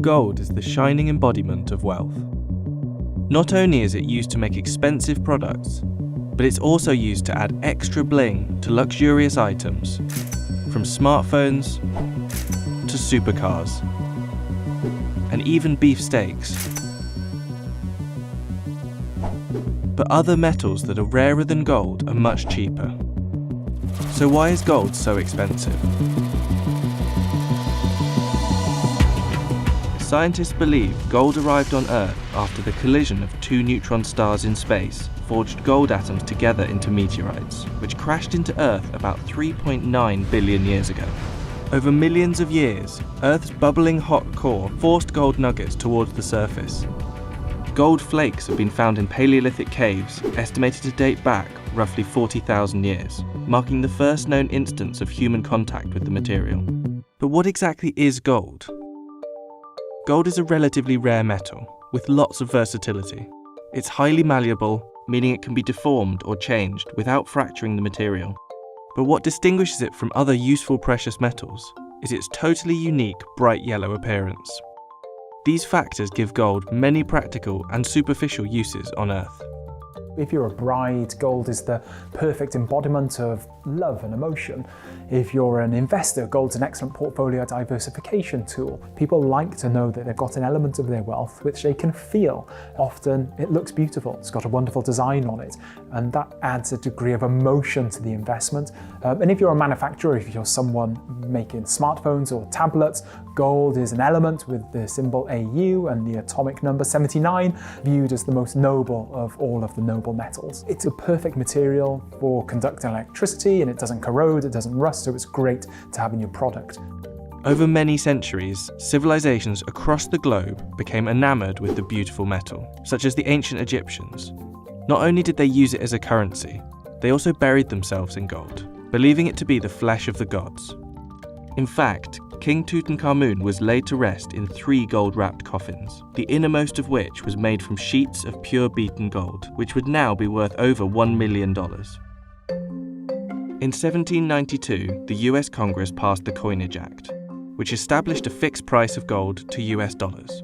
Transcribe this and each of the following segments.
Gold is the shining embodiment of wealth. Not only is it used to make expensive products, but it's also used to add extra bling to luxurious items, from smartphones to supercars, and even beefsteaks. But other metals that are rarer than gold are much cheaper. So why is gold so expensive? Scientists believe gold arrived on Earth after the collision of two neutron stars in space forged gold atoms together into meteorites, which crashed into Earth about 3.9 billion years ago. Over millions of years, Earth's bubbling hot core forced gold nuggets towards the surface. Gold flakes have been found in Paleolithic caves, estimated to date back roughly 40,000 years, marking the first known instance of human contact with the material. But what exactly is gold? Gold is a relatively rare metal, with lots of versatility. It's highly malleable, meaning it can be deformed or changed without fracturing the material. But what distinguishes it from other useful precious metals is its totally unique bright yellow appearance. These factors give gold many practical and superficial uses on Earth. If you're a bride, gold is the perfect embodiment of love and emotion. If you're an investor, gold's an excellent portfolio diversification tool. People like to know that they've got an element of their wealth which they can feel. Often it looks beautiful, it's got a wonderful design on it, and that adds a degree of emotion to the investment. And if you're a manufacturer, if you're someone making smartphones or tablets, gold is an element with the symbol AU and the atomic number 79, viewed as the most noble of all of the noble metals. It's a perfect material for conducting electricity, and it doesn't corrode, it doesn't rust, so it's great to have in your product. Over many centuries, civilizations across the globe became enamored with the beautiful metal, such as the ancient Egyptians. Not only did they use it as a currency, they also buried themselves in gold, believing it to be the flesh of the gods. In fact, King Tutankhamun was laid to rest in 3 gold-wrapped coffins, the innermost of which was made from sheets of pure beaten gold, which would now be worth over $1 million. In 1792, the US Congress passed the Coinage Act, which established a fixed price of gold to US dollars.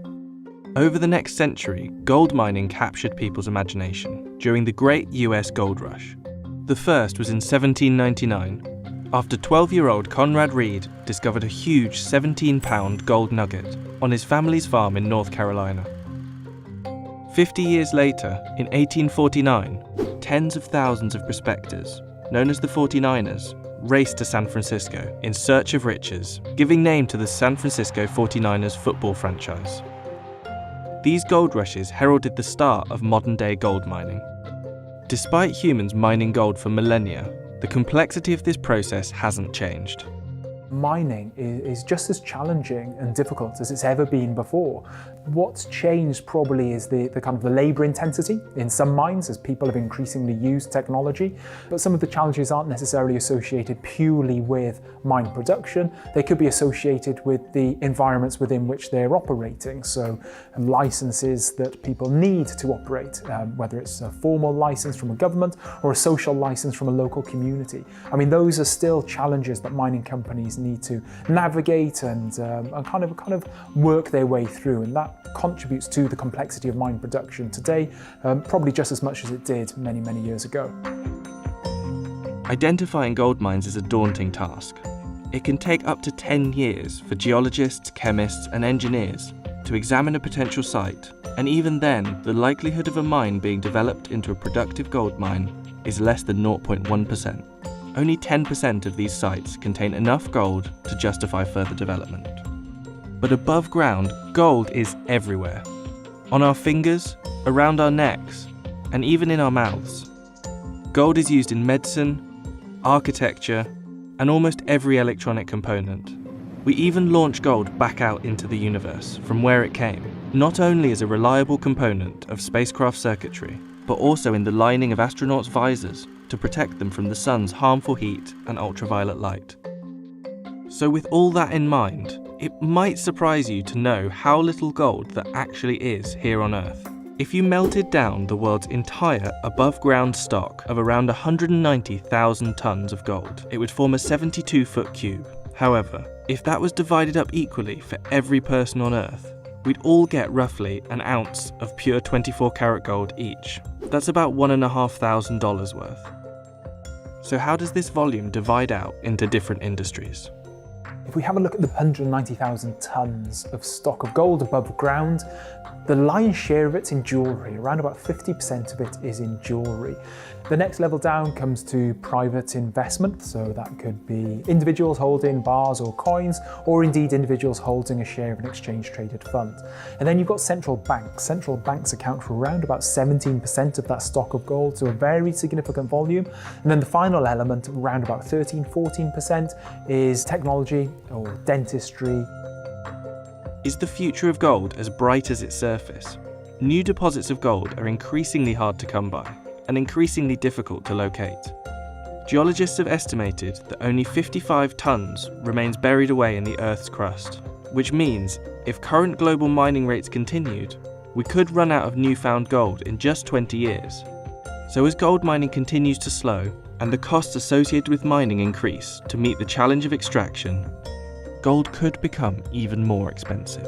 Over the next century, gold mining captured people's imagination during the Great US Gold Rush. The first was in 1799, after 12-year-old Conrad Reed discovered a huge 17-pound gold nugget on his family's farm in North Carolina. 50 years later, in 1849, tens of thousands of prospectors, known as the 49ers, raced to San Francisco in search of riches, giving name to the San Francisco 49ers football franchise. These gold rushes heralded the start of modern-day gold mining. Despite humans mining gold for millennia, the complexity of this process hasn't changed. Mining is just as challenging and difficult as it's ever been before. What's changed probably is the kind of the labour intensity in some mines as people have increasingly used technology. But some of the challenges aren't necessarily associated purely with mine production. They could be associated with the environments within which they're operating. So licenses that people need to operate, whether it's a formal licence from a government or a social licence from a local community. I mean, those are still challenges that mining companies need to navigate and kind of work their way through, and that contributes to the complexity of mine production today, probably just as much as it did many, many years ago. Identifying gold mines is a daunting task. It can take up to 10 years for geologists, chemists, and engineers to examine a potential site, and even then, the likelihood of a mine being developed into a productive gold mine is less than 0.1%. Only 10% of these sites contain enough gold to justify further development. But above ground, gold is everywhere. On our fingers, around our necks, and even in our mouths. Gold is used in medicine, architecture, and almost every electronic component. We even launch gold back out into the universe from where it came, not only as a reliable component of spacecraft circuitry, but also in the lining of astronauts' visors to protect them from the sun's harmful heat and ultraviolet light. So with all that in mind, it might surprise you to know how little gold there actually is here on Earth. If you melted down the world's entire above-ground stock of around 190,000 tons of gold, it would form a 72-foot cube. However, if that was divided up equally for every person on Earth, we'd all get roughly an ounce of pure 24-karat gold each. That's about $1,500 worth. So how does this volume divide out into different industries? If we have a look at the 190,000 tons of stock of gold above ground, the lion's share of it's in jewellery. Around about 50% of it is in jewellery. The next level down comes to private investment, so that could be individuals holding bars or coins, or indeed individuals holding a share of an exchange-traded fund. And then you've got central banks. Central banks account for around about 17% of that stock of gold, so a very significant volume. And then the final element, around about 13-14%, is technology or dentistry. Is the future of gold as bright as its surface? New deposits of gold are increasingly hard to come by and increasingly difficult to locate. Geologists have estimated that only 55 tons remains buried away in the Earth's crust, which means if current global mining rates continued, we could run out of newfound gold in just 20 years. So as gold mining continues to slow and the costs associated with mining increase to meet the challenge of extraction, gold could become even more expensive.